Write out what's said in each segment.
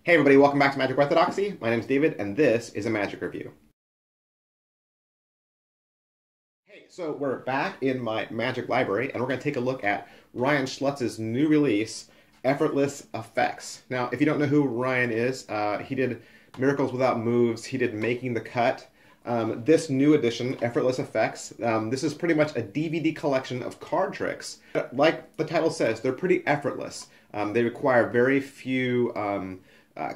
Hey everybody, welcome back to Magic Orthodoxy. My name's David, and this is a magic review. Hey, so we're back in my magic library, and we're going to take a look at Ryan Schlutz's new release, Effortless Effects. Now, if you don't know who Ryan is, he did Miracles Without Moves, he did Making the Cut. This new edition, Effortless Effects, this is pretty much a DVD collection of card tricks. Like the title says, they're pretty effortless. They require very few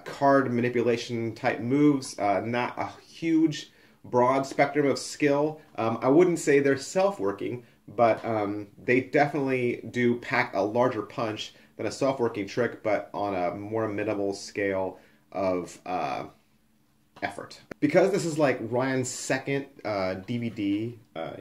card manipulation type moves, not a huge broad spectrum of skill. I wouldn't say they're self-working, but they definitely do pack a larger punch than a self-working trick, but on a more minimal scale of effort. Because this is like Ryan's second DVD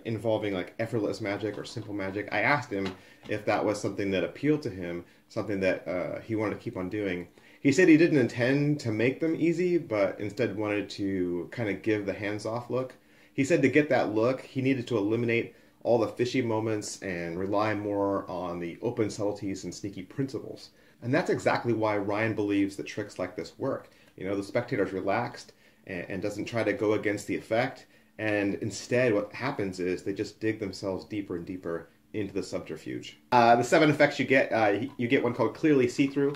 involving like effortless magic or simple magic, I asked him if that was something that appealed to him, something that he wanted to keep on doing. He said he didn't intend to make them easy, but instead wanted to kind of give the hands-off look. He said to get that look, he needed to eliminate all the fishy moments and rely more on the open subtleties and sneaky principles. And that's exactly why Ryan believes that tricks like this work. You know, the spectator's relaxed and doesn't try to go against the effect, and instead what happens is they just dig themselves deeper and deeper into the subterfuge. The 7 effects you get one called Clearly See-Through.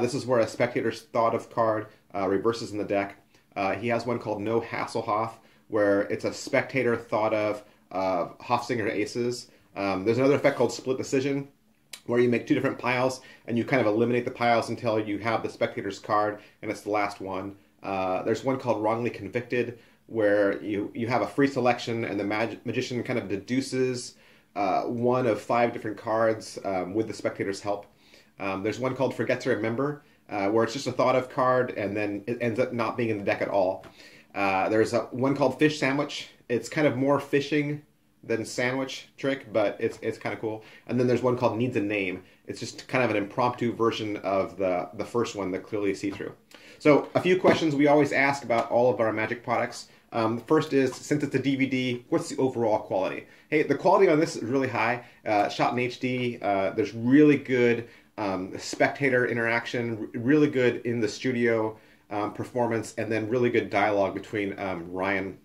This is where a spectator's thought of card reverses in the deck. He has one called No Hasselhoff, where it's a spectator thought of Hofstinger aces. There's another effect called Split Decision, where you make 2 different piles and you kind of eliminate the piles until you have the spectator's card and it's the last one. There's one called Wrongly Convicted, where you have a free selection and the magician kind of deduces one of 5 different cards with the spectator's help. There's one called Forget to Remember, where it's just a thought of card and then it ends up not being in the deck at all. There's one called Fish Sandwich. It's kind of more fishing than sandwich trick, but it's kind of cool. And then there's one called Needs a Name. It's just kind of an impromptu version of the first one, the Clearly See-Through. So a few questions we always ask about all of our magic products. The first is, since it's a DVD, what's the overall quality? Hey, the quality on this is really high. Shot in HD. There's really good spectator interaction, really good in the studio performance, and then really good dialogue between Ryan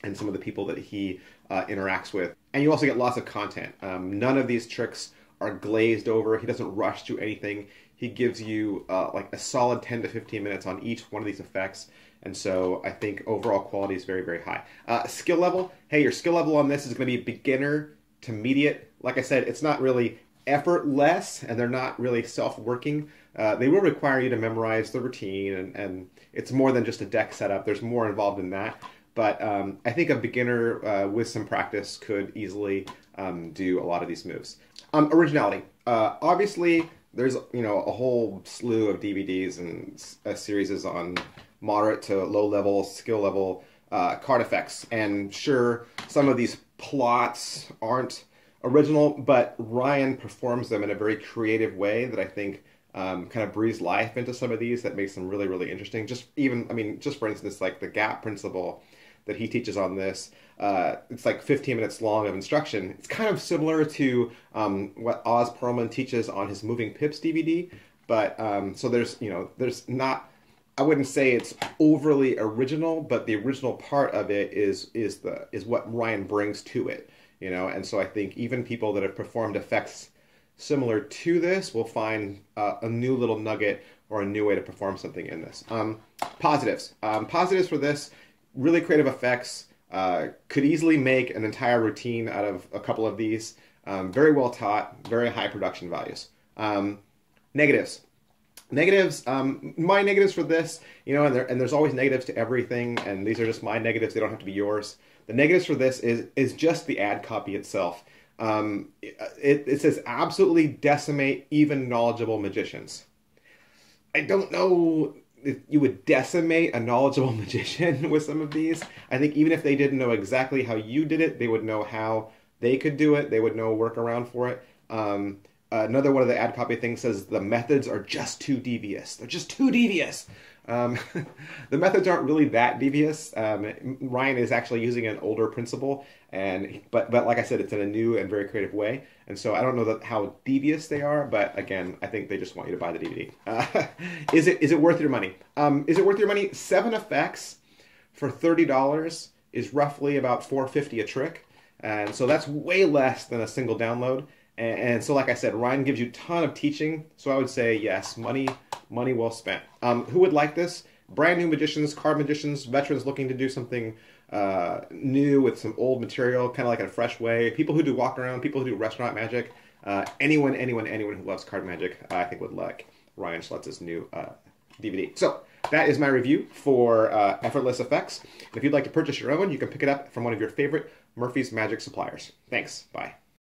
and some of the people that he interacts with. And you also get lots of content. None of these tricks are glazed over. He doesn't rush through anything. He gives you like a solid 10 to 15 minutes on each one of these effects. And so I think overall quality is very, very high. Skill level, hey, your skill level on this is going to be beginner to mediate. Like I said, it's not really effortless, and they're not really self-working. They will require you to memorize the routine, and it's more than just a deck setup. There's more involved in that. But I think a beginner with some practice could easily do a lot of these moves. Originality. Obviously, there's a whole slew of DVDs and series on moderate to low level, skill level card effects. And sure, some of these plots aren't original, but Ryan performs them in a very creative way that I think kind of breathes life into some of these that makes them really, really interesting. Just for instance, like the gap principle that he teaches on this, it's like 15 minutes long of instruction. It's kind of similar to what Oz Perlman teaches on his Moving Pips DVD, but so there's not, I wouldn't say it's overly original, but the original part of it is what Ryan brings to it, and so I think even people that have performed effects similar to this will find a new little nugget or a new way to perform something in this. Positives. Positives for this: really creative effects. Could easily make an entire routine out of a couple of these. Very well taught, very high production values. Negatives. Negatives, my negatives for this, and there's always negatives to everything, and these are just my negatives, they don't have to be yours. The negatives for this is just the ad copy itself. It says absolutely decimate even knowledgeable magicians. I don't know if you would decimate a knowledgeable magician with some of these. I think even if they didn't know exactly how you did it, they would know how they could do it. They would know a workaround for it. Another one of the ad copy things says the methods are just too devious. They're just too devious. The methods aren't really that devious. Ryan is actually using an older principle, but like I said, it's in a new and very creative way. And so I don't know how devious they are, but again, I think they just want you to buy the DVD. Is it worth your money? Is it worth your money? 7 effects for $30 is roughly about $4.50 a trick, and so that's way less than a single download. And so, like I said, Ryan gives you a ton of teaching, so I would say yes, money well spent. Who would like this? Brand new magicians, card magicians, veterans looking to do something new with some old material, kind of like in a fresh way. People who do walk around, people who do restaurant magic. Anyone who loves card magic, I think would like Ryan Schlutz's new DVD. So that is my review for Effortless Effects. If you'd like to purchase your own, you can pick it up from one of your favorite Murphy's Magic suppliers. Thanks. Bye.